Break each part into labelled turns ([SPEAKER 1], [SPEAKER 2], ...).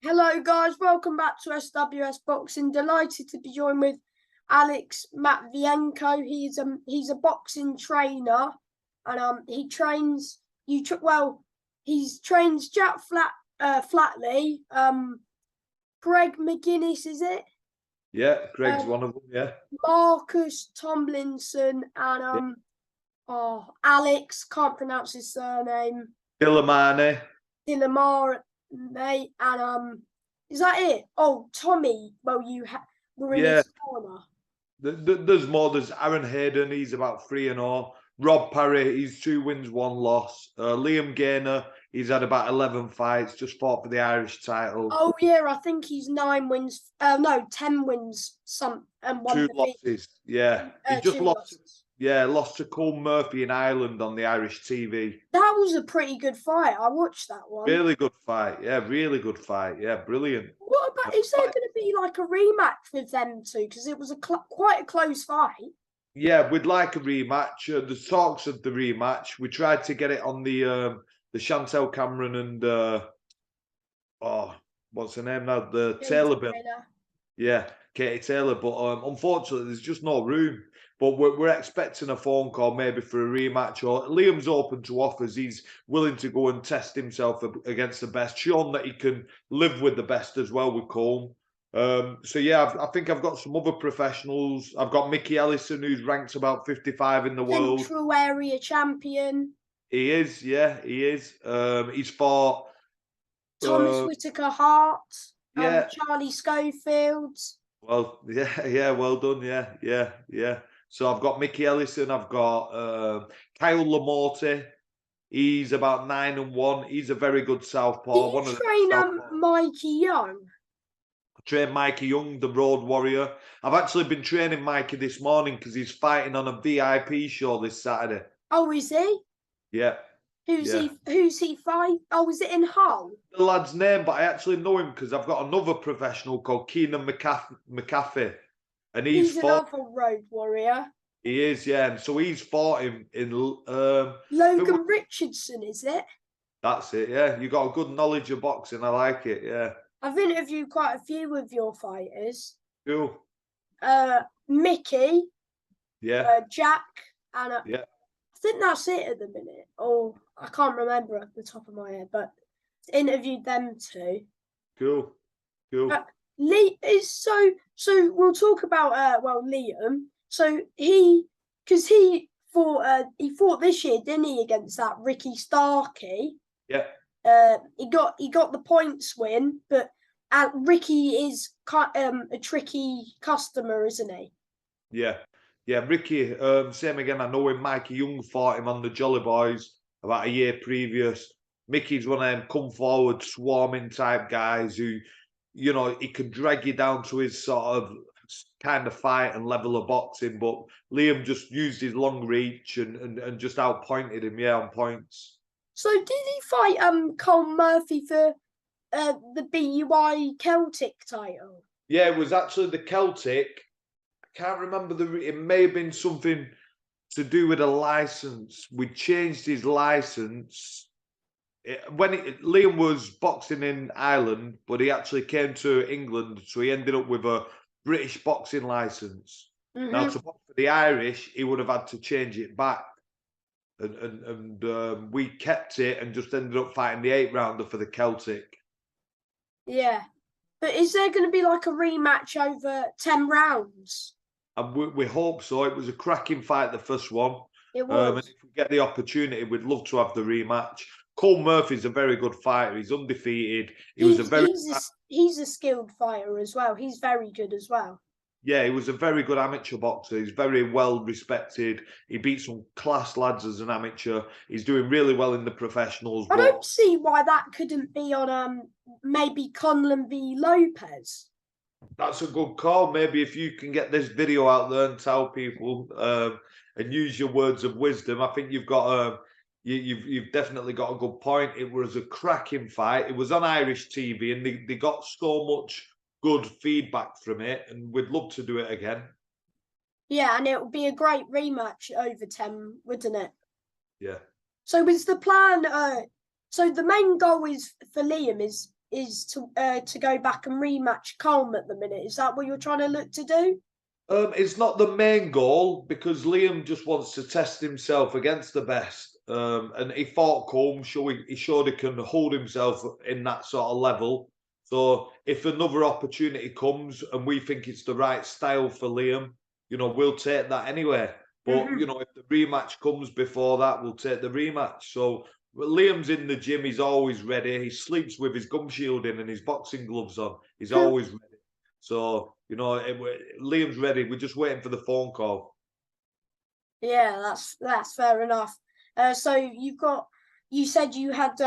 [SPEAKER 1] Hello guys, welcome back to SWS Boxing. Delighted to be joined with Alex Matvienko. He's a boxing trainer, and he trains he trains Flatley, Greg McGuinness, is it?
[SPEAKER 2] Yeah, Greg's one of them. Yeah,
[SPEAKER 1] Marcus Tomlinson and
[SPEAKER 2] yeah.
[SPEAKER 1] Alex, can't pronounce his surname.
[SPEAKER 2] Dillamane.
[SPEAKER 1] Dilamar, mate, and is that it? Oh, Tommy. Well, were in
[SPEAKER 2] Yeah,
[SPEAKER 1] his corner.
[SPEAKER 2] there's more. There's Aaron Hayden. He's about 3-0. Rob Parry. He's 2 wins, 1 loss. Liam Gaynor. He's had about 11 fights. Just fought for the Irish title.
[SPEAKER 1] Oh yeah, I think he's 9 wins. No, 10 wins. And 1
[SPEAKER 2] 2
[SPEAKER 1] defeat.
[SPEAKER 2] losses. Yeah, he just
[SPEAKER 1] 2
[SPEAKER 2] lost.
[SPEAKER 1] losses.
[SPEAKER 2] Yeah, lost to Cole Murphy in Ireland on the Irish TV.
[SPEAKER 1] That was a pretty good fight. I watched that one.
[SPEAKER 2] Really good fight. Yeah, really good fight. Yeah, brilliant.
[SPEAKER 1] What about? Is there going to be like a rematch with them two? Because it was quite a close fight.
[SPEAKER 2] Yeah, we'd like a rematch. The talks of the rematch. We tried to get it on the Chantel Cameron and what's her name now? The Taylor bill. Yeah, Katie Taylor. But unfortunately, there's just no room. But we're expecting a phone call maybe for a rematch. Or Liam's open to offers. He's willing to go and test himself against the best, shown that he can live with the best as well with Colm. So yeah, I think I've got some other professionals. I've got Mickey Ellison, who's ranked about 55 in the world.
[SPEAKER 1] Central area champion.
[SPEAKER 2] He is, yeah, he is. He's fought
[SPEAKER 1] Thomas Whitaker Hart.
[SPEAKER 2] Yeah.
[SPEAKER 1] Charlie Schofield.
[SPEAKER 2] Well, yeah, well done, yeah. So I've got Mickey Ellison, I've got Kyle Lamorte. He's about 9-1. He's a very good southpaw.
[SPEAKER 1] Do you train Mikey Young?
[SPEAKER 2] I train Mikey Young, the Road Warrior. I've actually been training Mikey this morning because he's fighting on a VIP show this Saturday.
[SPEAKER 1] Oh, is he?
[SPEAKER 2] Yeah.
[SPEAKER 1] Who's he fighting? Oh, is it in Hull?
[SPEAKER 2] The lad's name, but I actually know him because I've got another professional called Keenan McAfee. And he's
[SPEAKER 1] another Road Warrior.
[SPEAKER 2] He is, yeah. And so he's fought him in
[SPEAKER 1] Logan Richardson, is it?
[SPEAKER 2] That's it, yeah. You got a good knowledge of boxing. I like it, yeah.
[SPEAKER 1] I've interviewed quite a few of your fighters.
[SPEAKER 2] Cool.
[SPEAKER 1] Mickey.
[SPEAKER 2] Yeah.
[SPEAKER 1] Jack and
[SPEAKER 2] yeah.
[SPEAKER 1] I think that's it at the minute. Oh, I can't remember at the top of my head, but interviewed them too.
[SPEAKER 2] Cool.
[SPEAKER 1] Lee is so we'll talk about Liam. So he fought this year, didn't he, against that Ricky Starkey?
[SPEAKER 2] Yeah.
[SPEAKER 1] He got the points win, but Ricky is a tricky customer, isn't he?
[SPEAKER 2] Yeah. Yeah, Ricky, same again. I know him. Mikey Young fought him on the Jolly Boys about a year previous. Mickey's one of them come forward, swarming type guys who, you know, he could drag you down to his sort of kind of fight and level of boxing. But Liam just used his long reach and just outpointed him, on points.
[SPEAKER 1] So did he fight Cole Murphy for the BUI Celtic title?
[SPEAKER 2] Yeah, it was actually the Celtic. Can't remember it may have been something to do with a license. We changed his license Liam was boxing in Ireland, but he actually came to England, so he ended up with a British boxing license. Now to box for the Irish, he would have had to change it back, and we kept it and just ended up fighting the 8-rounder for the Celtic.
[SPEAKER 1] Yeah, but is there going to be like a rematch over 10 rounds?
[SPEAKER 2] And we hope so. It was a cracking fight, the first one.
[SPEAKER 1] It was.
[SPEAKER 2] And if we get the opportunity, we'd love to have the rematch. Cole Murphy's a very good fighter. He's undefeated. He's
[SPEAKER 1] a skilled fighter as well. He's very good as well.
[SPEAKER 2] Yeah, he was a very good amateur boxer. He's very well respected. He beat some class lads as an amateur. He's doing really well in the professionals.
[SPEAKER 1] I don't see why that couldn't be on maybe Conlon v Lopez.
[SPEAKER 2] That's a good call. Maybe if you can get this video out there and tell people and use your words of wisdom, I think you've got you've definitely got a good point. It was a cracking fight. It was on Irish TV, and they got so much good feedback from it, and we'd love to do it again.
[SPEAKER 1] Yeah, and it would be a great rematch over 10, wouldn't it?
[SPEAKER 2] Yeah.
[SPEAKER 1] So is the plan? So the main goal is for Liam is is to go back and rematch Colm at the minute. Is that what you're trying to look to do?
[SPEAKER 2] It's not the main goal because Liam just wants to test himself against the best. And he fought Colm, so he showed he can hold himself in that sort of level. So if another opportunity comes and we think it's the right style for Liam, we'll take that anyway. But if the rematch comes before that, we'll take the rematch. So Liam's in the gym, he's always ready. He sleeps with his gum shield in and his boxing gloves on. He's always ready. So, Liam's ready. We're just waiting for the phone call.
[SPEAKER 1] Yeah, that's fair enough. So you said you had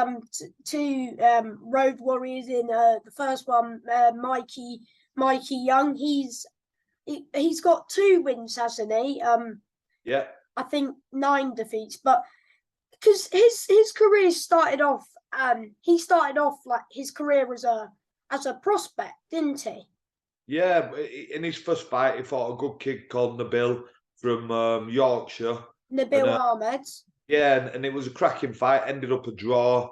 [SPEAKER 1] two road warriors in the first one, Mikey Young. He's got 2 wins, hasn't he?
[SPEAKER 2] Yeah.
[SPEAKER 1] I think 9 defeats, but because his career started off, he started off like his career as a prospect, didn't he?
[SPEAKER 2] Yeah, in his first fight, he fought a good kid called Nabil from Yorkshire.
[SPEAKER 1] Nabil Ahmed.
[SPEAKER 2] Yeah, and it was a cracking fight. Ended up a draw.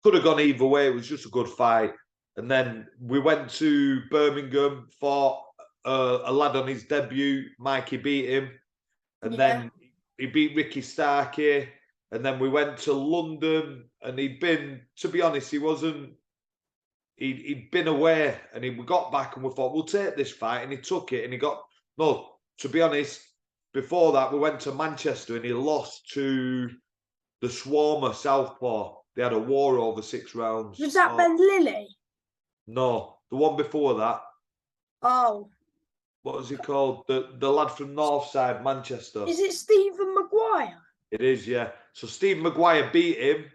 [SPEAKER 2] Could have gone either way. It was just a good fight. And then we went to Birmingham, fought a lad on his debut. Mikey beat him. And then he beat Ricky Starkey. And then we went to London. And to be honest, he'd been away and we got back and we thought, we'll take this fight. And he took it and to be honest, before that, we went to Manchester and he lost to the Swarmer Southpaw. They had a war over 6 rounds.
[SPEAKER 1] Was that Ben Lilly?
[SPEAKER 2] No, the one before that.
[SPEAKER 1] Oh.
[SPEAKER 2] What was he called? The lad from Northside, Manchester.
[SPEAKER 1] Is it Stephen Maguire?
[SPEAKER 2] It is, yeah. So Steve Maguire beat him.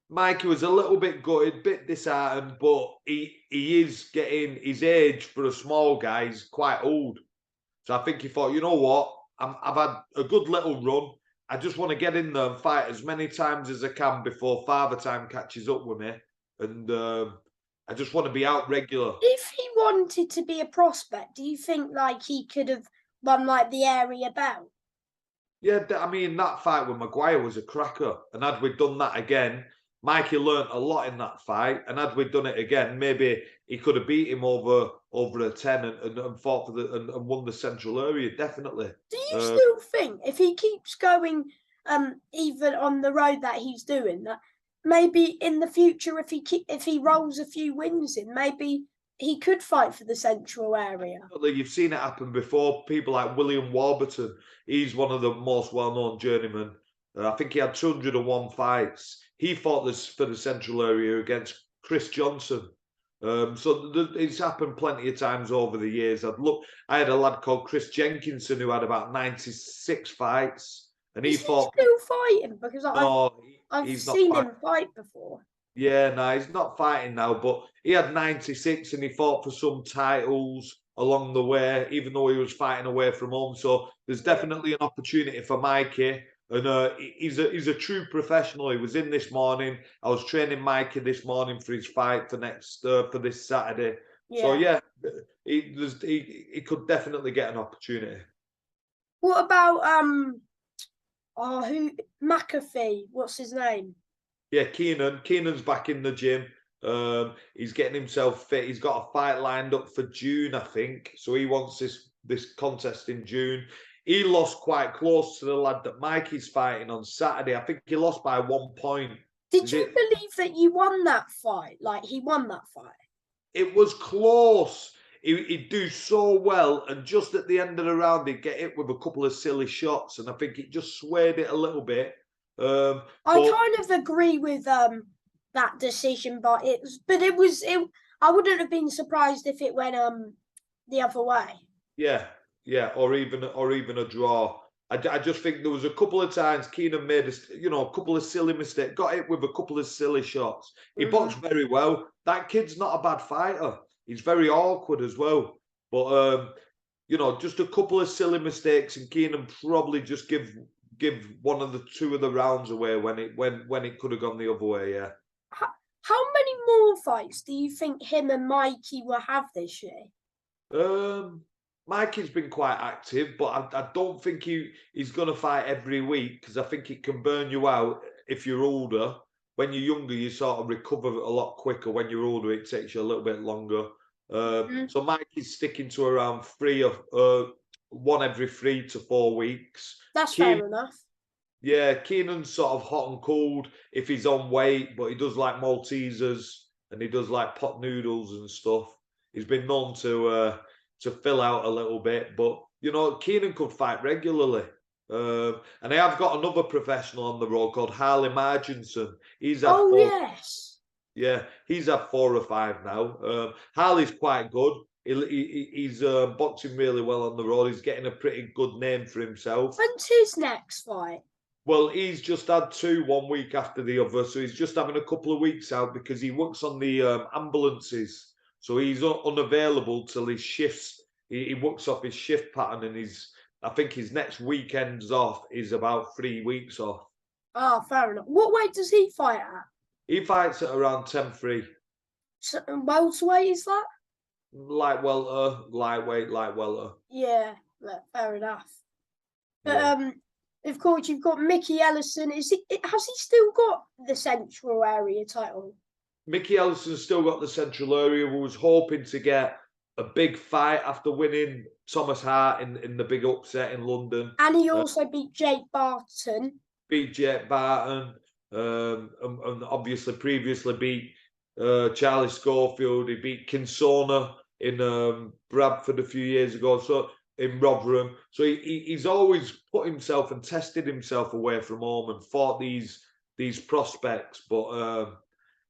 [SPEAKER 2] Mikey was a little bit gutted, bit disheartened, but he is getting his age for a small guy. He's quite old. So I think he thought, you know what? I've had a good little run. I just want to get in there and fight as many times as I can before Father Time catches up with me. And I just want to be out regular.
[SPEAKER 1] If he wanted to be a prospect, do you think like he could have won like the area belt?
[SPEAKER 2] Yeah, I mean, that fight with Maguire was a cracker. And had we done that again, Mikey learnt a lot in that fight. And had we done it again, maybe he could have beat him over a 10 and fought for and won the central area, definitely.
[SPEAKER 1] Do you still think if he keeps going even on the road that he's doing, that maybe in the future if he rolls a few wins in, maybe he could fight for the central area?
[SPEAKER 2] You've seen it happen before. People like William Warburton, he's one of the most well-known journeymen. I think he had 201 fights. He fought this for the central area against Chris Johnson. So it's happened plenty of times over the years. I had a lad called Chris Jenkinson who had about 96 fights, and he fought.
[SPEAKER 1] Still fighting? Because I've seen him fight before.
[SPEAKER 2] Yeah, no, he's not fighting now, but he had 96 and he fought for some titles along the way, even though he was fighting away from home. So there's definitely an opportunity for Mikey. And he's a true professional. He was in this morning. I was training Mikey this morning for his fight for this Saturday. Yeah. So yeah, he could definitely get an opportunity.
[SPEAKER 1] What about who McAfee? What's his name?
[SPEAKER 2] Yeah, Keenan's back in the gym. He's getting himself fit. He's got a fight lined up for June, I think. So he wants this contest in June. He lost quite close to the lad that Mikey's fighting on Saturday. I think he lost by 1 point.
[SPEAKER 1] Did you believe that you won that fight? Like he won that fight?
[SPEAKER 2] It was close. He'd do so well, and just at the end of the round, he'd get hit with a couple of silly shots, and I think it just swayed it a little bit.
[SPEAKER 1] I kind of agree with that decision, but I wouldn't have been surprised if it went the other way.
[SPEAKER 2] Yeah, or even a draw. I just think there was a couple of times Keenan made a couple of silly mistakes, got hit with a couple of silly shots. He boxed very well. That kid's not a bad fighter. He's very awkward as well. But just a couple of silly mistakes, and Keenan probably just give one of the 2 of the rounds away when it could have gone the other way. Yeah.
[SPEAKER 1] How many more fights do you think him and Mikey will have this year?
[SPEAKER 2] Mikey's been quite active, but I don't think he's going to fight every week because I think it can burn you out if you're older. when you're younger, you sort of recover a lot quicker. When you're older, it takes you a little bit longer. So Mike is sticking to around one every 3 to 4 weeks.
[SPEAKER 1] That's fair enough.
[SPEAKER 2] Yeah, Keenan's sort of hot and cold if he's on weight, but he does like Maltesers and he does like pot noodles and stuff. He's been known to fill out a little bit, but you know, Keenan could fight regularly. And I have got another professional on the road called Harley Marginson. He's had
[SPEAKER 1] yes.
[SPEAKER 2] Yeah, he's had 4 or 5 now. Harley's quite good. He's boxing really well on the road. He's getting a pretty good name for himself.
[SPEAKER 1] When's his next fight?
[SPEAKER 2] Well, he's just had 2, 1 week after the other, so he's just having a couple of weeks out because he works on the ambulances, so he's unavailable till his shifts. He works off his shift pattern, and I think his next weekend's off is about 3 weeks off.
[SPEAKER 1] Ah, fair enough. What weight does he fight at?
[SPEAKER 2] He fights at around 10-3.
[SPEAKER 1] So, welterweight is that?
[SPEAKER 2] Light lightweight, light welter.
[SPEAKER 1] Yeah, fair enough. But of course, you've got Mickey Ellison. Has he still got the Central Area title?
[SPEAKER 2] Mickey Ellison's still got the Central Area. We was hoping to get a big fight after winning Thomas Hart in the big upset in London.
[SPEAKER 1] And he also beat Jake Barton.
[SPEAKER 2] Beat Jake Barton. And obviously previously beat Charlie Schofield. He beat Kinsona in Bradford a few years ago. So in Rotherham. So he's always put himself and tested himself away from home and fought these prospects. But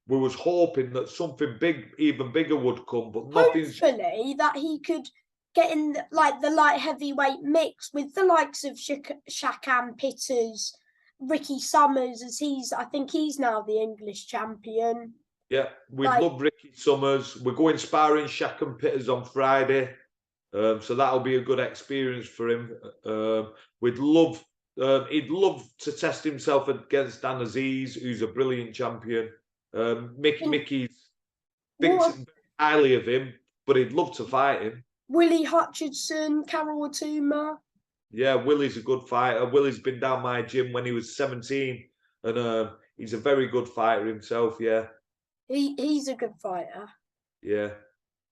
[SPEAKER 2] we was hoping that something big, even bigger, would come. But nothing's.
[SPEAKER 1] Hopefully that he could get in the light heavyweight mix with the likes of Shakan Pitters, Ricky Summers, I think he's now the English champion.
[SPEAKER 2] Yeah, we love Ricky Summers. We're going sparring Shakan Pitters on Friday. So that'll be a good experience for him. He'd love to test himself against Dan Aziz, who's a brilliant champion. Mickey thinks highly of him, but he'd love to fight him.
[SPEAKER 1] Willie Hutchinson, Carol Atuma.
[SPEAKER 2] Yeah, Willie's a good fighter. Willie's been down my gym when he was 17, and he's a very good fighter himself. Yeah,
[SPEAKER 1] he's a good fighter.
[SPEAKER 2] Yeah,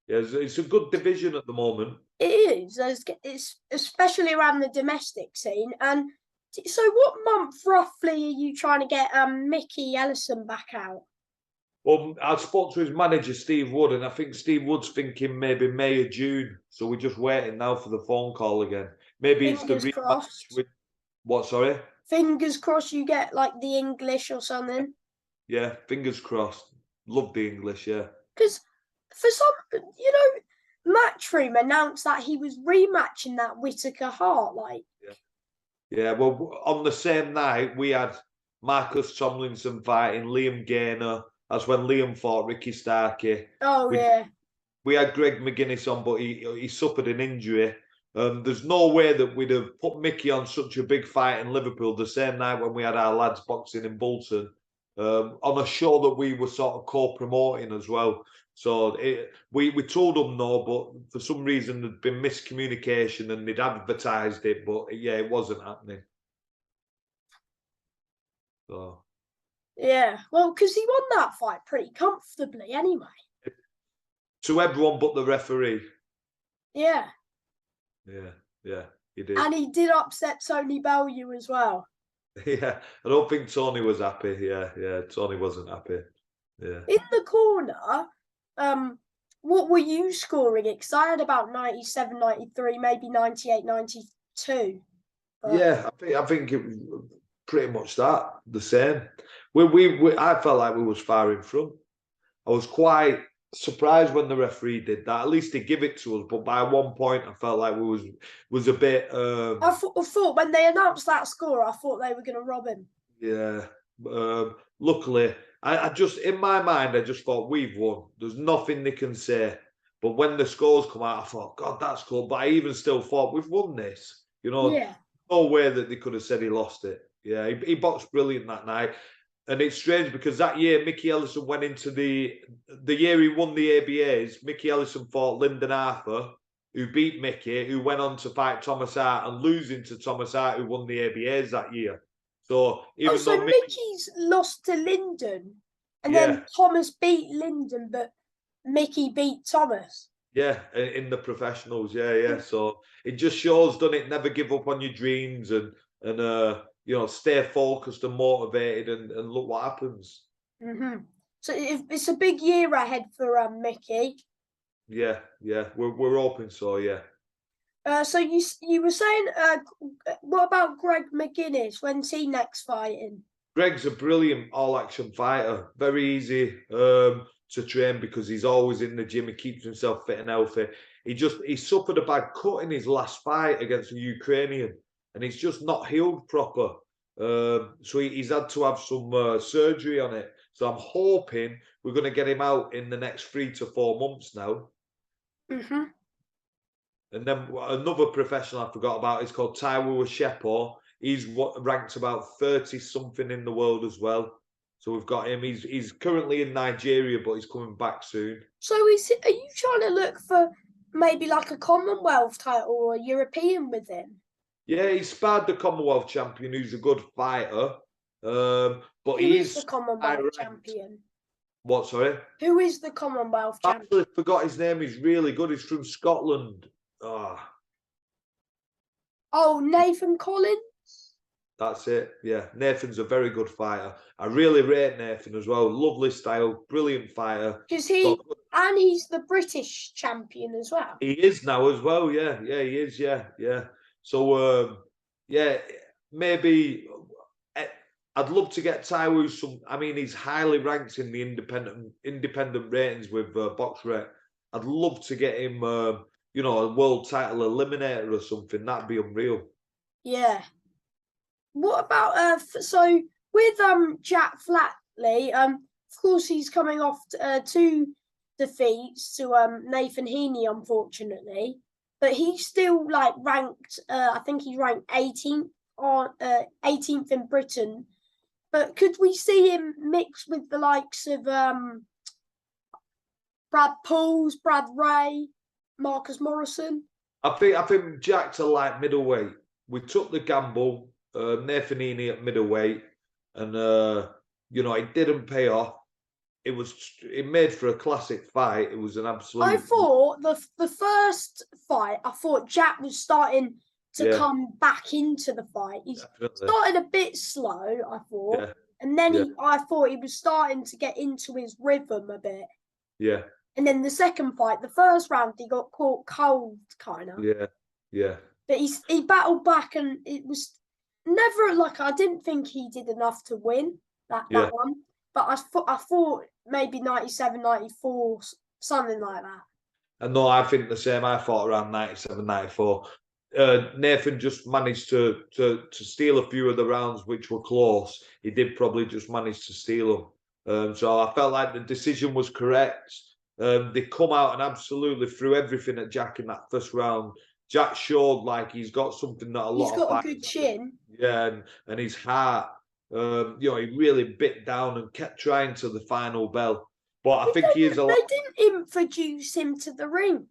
[SPEAKER 2] it's a good division at the moment.
[SPEAKER 1] It is. It's especially around the domestic scene. And so, what month roughly are you trying to get Mickey Ellison back out?
[SPEAKER 2] Well, I spoke to his manager, Steve Wood, and I think Steve Wood's thinking maybe May or June. So we're just waiting now for the phone call again. Maybe
[SPEAKER 1] Fingers
[SPEAKER 2] it's the
[SPEAKER 1] crossed.
[SPEAKER 2] with what? Sorry.
[SPEAKER 1] Fingers crossed you get like the English or something.
[SPEAKER 2] Yeah, fingers crossed. Love the English, yeah.
[SPEAKER 1] Because for some, Matchroom announced that he was rematching that Whittaker Hart, like.
[SPEAKER 2] Yeah. Well, on the same night we had Marcus Tomlinson fighting Liam Gaynor. That's when Liam fought Ricky Starkey.
[SPEAKER 1] Oh, yeah.
[SPEAKER 2] We had Greg McGuinness on, but he suffered an injury. There's no way that we'd have put Mickey on such a big fight in Liverpool the same night when we had our lads boxing in Bolton, on a show that we were sort of co-promoting as well. So we told them no, but for some reason there'd been miscommunication and they'd advertised it, but yeah, it wasn't happening. So.
[SPEAKER 1] Yeah, well, because he won that fight pretty comfortably anyway.
[SPEAKER 2] To everyone but the referee.
[SPEAKER 1] Yeah.
[SPEAKER 2] Yeah, he did.
[SPEAKER 1] And he did upset Tony Bellew as well.
[SPEAKER 2] Yeah, I don't think Tony was happy. Yeah, Tony wasn't happy. Yeah.
[SPEAKER 1] In the corner, what were you scoring it? Because I had about 97, 93, maybe 98, 92. But...
[SPEAKER 2] Yeah, I think it was pretty much that, the same. I felt like we was far in front. I was quite surprised when the referee did that. At least he give it to us, but by one point I felt like we was a bit.
[SPEAKER 1] I thought when they announced that score, I thought they were going to rob him.
[SPEAKER 2] Yeah. Luckily, I just in my mind I just thought we've won. There's nothing they can say. But when the scores come out, I thought, God, that's cool. But I even still thought we've won this.
[SPEAKER 1] Yeah.
[SPEAKER 2] No way that they could have said he lost it. Yeah, he boxed brilliant that night. And it's strange because that year Mickey Ellison went into the year he won the ABAs. Mickey Ellison fought Lyndon Arthur, who beat Mickey, who went on to fight Thomas Hart and losing to Thomas Hart, who won the ABAs that year. So even
[SPEAKER 1] so
[SPEAKER 2] though
[SPEAKER 1] Mickey's lost to Lyndon, and
[SPEAKER 2] yeah,
[SPEAKER 1] then Thomas beat Lyndon, but Mickey beat Thomas.
[SPEAKER 2] yeah, in the professionals, yeah. So it just shows, doesn't it? Never give up on your dreams and stay focused and motivated, and look what happens.
[SPEAKER 1] So it's a big year ahead for Mickey.
[SPEAKER 2] Yeah, we're hoping so, yeah.
[SPEAKER 1] So you were saying, what about Greg McGuinness? When's he next fighting?
[SPEAKER 2] Greg's a brilliant all-action fighter. Very easy to train because he's always in the gym. He keeps himself fit and healthy. He suffered a bad cut in his last fight against a Ukrainian, and he's just not healed proper. So he's had to have some surgery on it. So I'm hoping we're going to get him out in the next 3 to 4 months now. And then another professional I forgot about is called Taiwo Shepo. He's ranked about 30 something in the world as well. So we've got him. He's currently in Nigeria, but he's coming back soon.
[SPEAKER 1] So are you trying to look for maybe like a Commonwealth title or a European with him?
[SPEAKER 2] Yeah, he sparred the Commonwealth champion, who's a good fighter. But
[SPEAKER 1] Who is the Commonwealth champion?
[SPEAKER 2] What, sorry?
[SPEAKER 1] Who is the Commonwealth
[SPEAKER 2] I
[SPEAKER 1] champion?
[SPEAKER 2] actually forgot his name. He's really good. He's from Scotland.
[SPEAKER 1] Oh, Nathan Collins?
[SPEAKER 2] That's it. Yeah, Nathan's a very good fighter. I really rate Nathan as well. Lovely style, brilliant fighter.
[SPEAKER 1] Because he's the British champion as well.
[SPEAKER 2] He is now as well. Yeah, he is. Yeah. So maybe I'd love to get Taiwo some. I mean, he's highly ranked in the independent ratings with BoxRec. I'd love to get him, a world title eliminator or something. That'd be unreal.
[SPEAKER 1] Yeah. What about so with Jack Flatley? Of course he's coming off 2 defeats to Nathan Heaney, unfortunately, but he's still like ranked. I think he's ranked 18th on 18th in Britain. But could we see him mix with the likes of Brad Pauls, Brad Ray, Marcus Morrison?
[SPEAKER 2] I think Jack's a light middleweight. We took the gamble, Nathan Heaney at middleweight, and it didn't pay off. It made for a classic fight. It was an absolute.
[SPEAKER 1] I thought the first fight, I thought Jack was starting to come back into the fight. He's started a bit slow, I thought, and then I thought he was starting to get into his rhythm a bit.
[SPEAKER 2] Yeah.
[SPEAKER 1] And then the second fight, the first round, he got caught cold, kind of.
[SPEAKER 2] Yeah.
[SPEAKER 1] But he battled back, and it was never like I didn't think he did enough to win that one. But I thought maybe 97, 94, something like that.
[SPEAKER 2] And no, I think the same. I thought around 97, 94. Nathan just managed to steal a few of the rounds which were close. He did probably just manage to steal them. So I felt like the decision was correct. They come out and absolutely threw everything at Jack in that first round. Jack showed like he's got something that
[SPEAKER 1] he's got a good chin.
[SPEAKER 2] Yeah, and his heart. He really bit down and kept trying to the final bell. But I think he is a lot.
[SPEAKER 1] They didn't introduce him to the ring.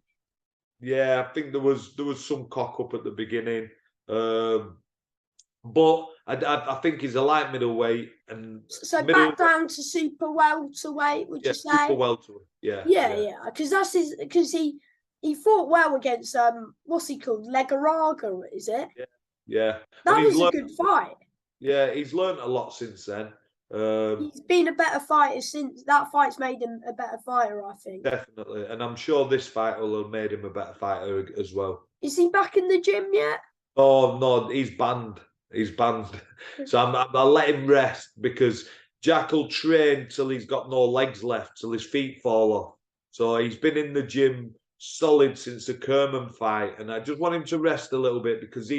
[SPEAKER 2] Yeah, I think there was some cock up at the beginning. But I think he's a light middleweight, and
[SPEAKER 1] so back down to super welterweight. Would you say?
[SPEAKER 2] Super welterweight. Yeah.
[SPEAKER 1] Because he fought well against what's he called, Legaraga, is it?
[SPEAKER 2] Yeah.
[SPEAKER 1] That was a good fight.
[SPEAKER 2] Yeah, he's learned a lot since then.
[SPEAKER 1] He's been a better fighter since that fight's made him a better fighter, I think.
[SPEAKER 2] Definitely, and I'm sure this fight will have made him a better fighter as well.
[SPEAKER 1] Is he back in the gym yet?
[SPEAKER 2] Oh no, he's banned. So I'll let him rest because Jack will train till he's got no legs left, till his feet fall off. So he's been in the gym solid since the Kerman fight, and I just want him to rest a little bit because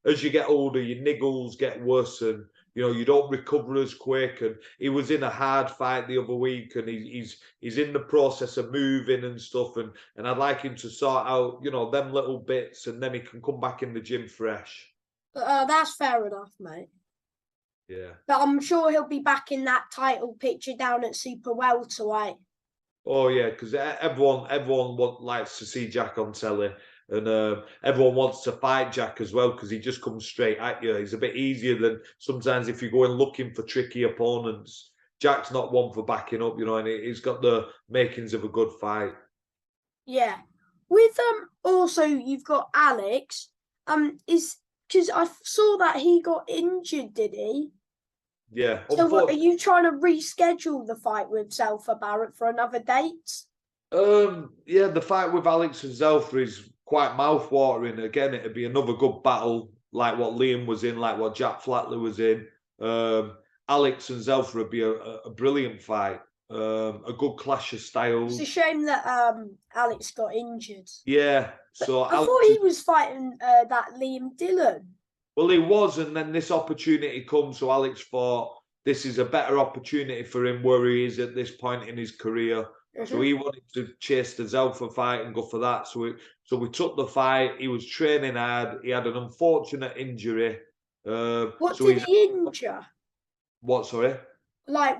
[SPEAKER 2] as you get older, your niggles get worse, and you don't recover as quick. And he was in a hard fight the other week, and he's in the process of moving and stuff, and I'd like him to sort out them little bits, and then he can come back in the gym fresh.
[SPEAKER 1] That's fair enough, mate.
[SPEAKER 2] Yeah.
[SPEAKER 1] But I'm sure he'll be back in that title picture down at super welterweight.
[SPEAKER 2] Oh yeah, because everyone likes to see Jack on telly. And everyone wants to fight Jack as well because he just comes straight at you. He's a bit easier than sometimes if you go in looking for tricky opponents. Jack's not one for backing up, you know, and he's got the makings of a good fight.
[SPEAKER 1] Yeah. With also you've got Alex. Is because I saw that he got injured, did he?
[SPEAKER 2] Yeah.
[SPEAKER 1] So what are you trying to reschedule the fight with Zelfa Barrett for another date?
[SPEAKER 2] Yeah, the fight with Alex and Zelfa is quite mouth-watering. Again, it'd be another good battle, like what Liam was in, like what Jack Flatley was in. Alex and Zelfa would be a brilliant fight. A good clash of styles.
[SPEAKER 1] It's a shame that Alex got injured.
[SPEAKER 2] Yeah, so
[SPEAKER 1] I
[SPEAKER 2] Alex
[SPEAKER 1] thought he was fighting that Liam Dillon.
[SPEAKER 2] well, he was, and then this opportunity comes. So Alex thought this is a better opportunity for him where he is at this point in his career. So he wanted to chase the Zelfa fight and go for that. So we took the fight. He was training hard. He had an unfortunate injury.
[SPEAKER 1] What
[SPEAKER 2] So
[SPEAKER 1] did he injure?
[SPEAKER 2] What? Sorry.
[SPEAKER 1] Like,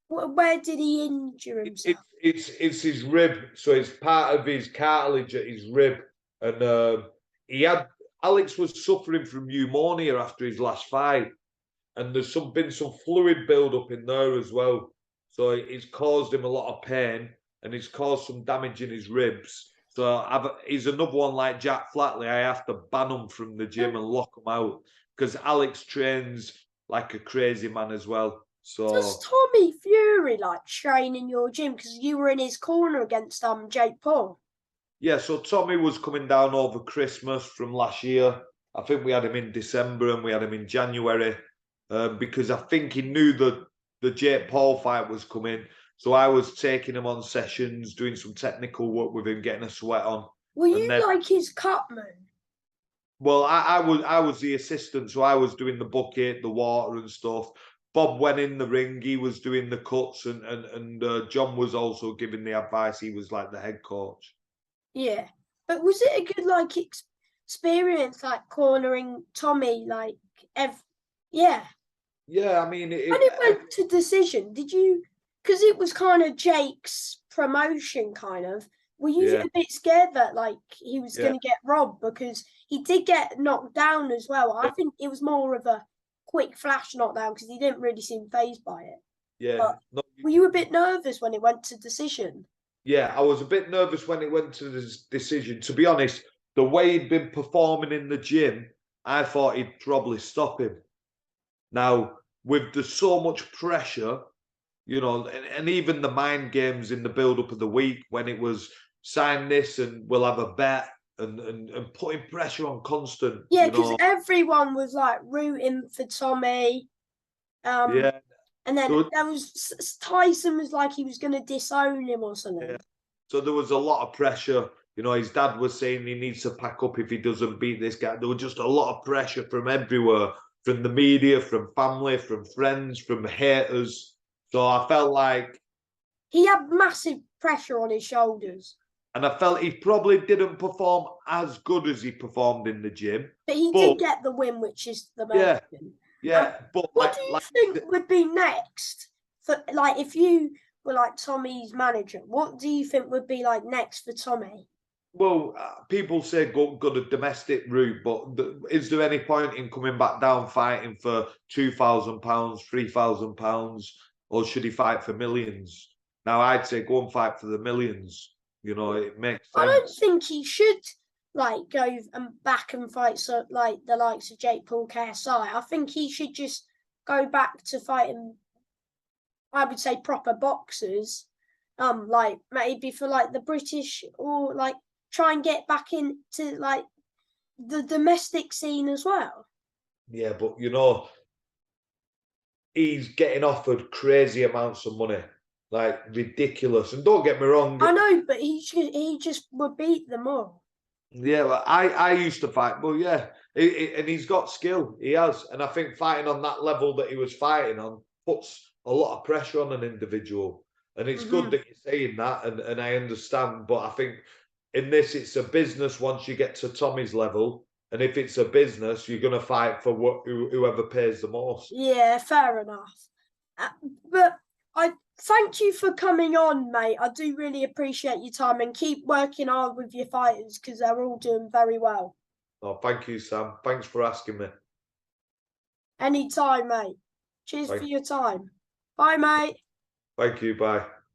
[SPEAKER 1] where did he injure himself?
[SPEAKER 2] It's his rib. So it's part of his cartilage at his rib, and he had Alex was suffering from pneumonia after his last fight, and there's been some fluid build up in there as well. So it's caused him a lot of pain, and it's caused some damage in his ribs. So he's another one like Jack Flatley. I have to ban him from the gym and lock him out because Alex trains like a crazy man as well. So
[SPEAKER 1] does Tommy Fury like train in your gym because you were in his corner against Jake Paul?
[SPEAKER 2] Yeah, so Tommy was coming down over Christmas from last year. I think we had him in December and we had him in January because I think he knew that the Jake Paul fight was coming. So I was taking him on sessions, doing some technical work with him, getting a sweat on.
[SPEAKER 1] Were you like his cutman?
[SPEAKER 2] Well, I was the assistant, so I was doing the bucket, the water and stuff. Bob went in the ring, he was doing the cuts, and John was also giving the advice. He was like the head coach.
[SPEAKER 1] Yeah, but was it a good like experience, like cornering Tommy? Like, yeah.
[SPEAKER 2] Yeah, I mean,
[SPEAKER 1] When it went to decision, did you? Because it was kind of Jake's promotion, kind of. Were you a bit scared that like he was going to get robbed because he did get knocked down as well? I think it was more of a quick flash knockdown because he didn't really seem fazed by it.
[SPEAKER 2] Yeah.
[SPEAKER 1] Were you a bit nervous when it went to decision?
[SPEAKER 2] Yeah, I was a bit nervous when it went to the decision. To be honest, the way he'd been performing in the gym, I thought he'd probably stop him. Now, with the so much pressure, you know, and even the mind games in the build-up of the week when it was sign this and we'll have a bet and putting pressure on constant.
[SPEAKER 1] Yeah, because everyone was like rooting for Tommy.
[SPEAKER 2] Yeah.
[SPEAKER 1] And then there was Tyson was like he was going to disown him or something.
[SPEAKER 2] Yeah. So there was a lot of pressure. You know, his dad was saying he needs to pack up if he doesn't beat this guy. There was just a lot of pressure from everywhere, from the media, from family, from friends, from haters. So I felt like
[SPEAKER 1] he had massive pressure on his shoulders.
[SPEAKER 2] And I felt he probably didn't perform as good as he performed in the gym.
[SPEAKER 1] But he did get the win, which is the main thing.
[SPEAKER 2] Yeah, but
[SPEAKER 1] what do you think would be next for like if you were like Tommy's manager? What do you think would be like next for Tommy?
[SPEAKER 2] Well, people say go the domestic route, but is there any point in coming back down fighting for £2,000, £3,000, or should he fight for millions? Now, I'd say go and fight for the millions. You know, it makes sense.
[SPEAKER 1] I don't think he should like go back and fight like the likes of Jake Paul, KSI. I think he should just go back to fighting. I would say proper boxers, like maybe for like the British or like try and get back into like the domestic scene as well.
[SPEAKER 2] Yeah, but you know, he's getting offered crazy amounts of money. Like ridiculous, and don't get me wrong.
[SPEAKER 1] I know, but he just would beat them all.
[SPEAKER 2] Yeah, well, I used to fight, but yeah, and he's got skill. He has, and I think fighting on that level that he was fighting on puts a lot of pressure on an individual. And it's good that you're saying that, and I understand. But I think in this, it's a business. Once you get to Tommy's level, and if it's a business, you're gonna fight for whoever pays the most.
[SPEAKER 1] Yeah, fair enough. But thank you for coming on, mate. I do really appreciate your time, and keep working hard with your fighters because they're all doing very well.
[SPEAKER 2] Oh, thank you, Sam. Thanks for asking me.
[SPEAKER 1] Anytime, mate. Cheers for your time. Bye, mate.
[SPEAKER 2] Thank you. Bye.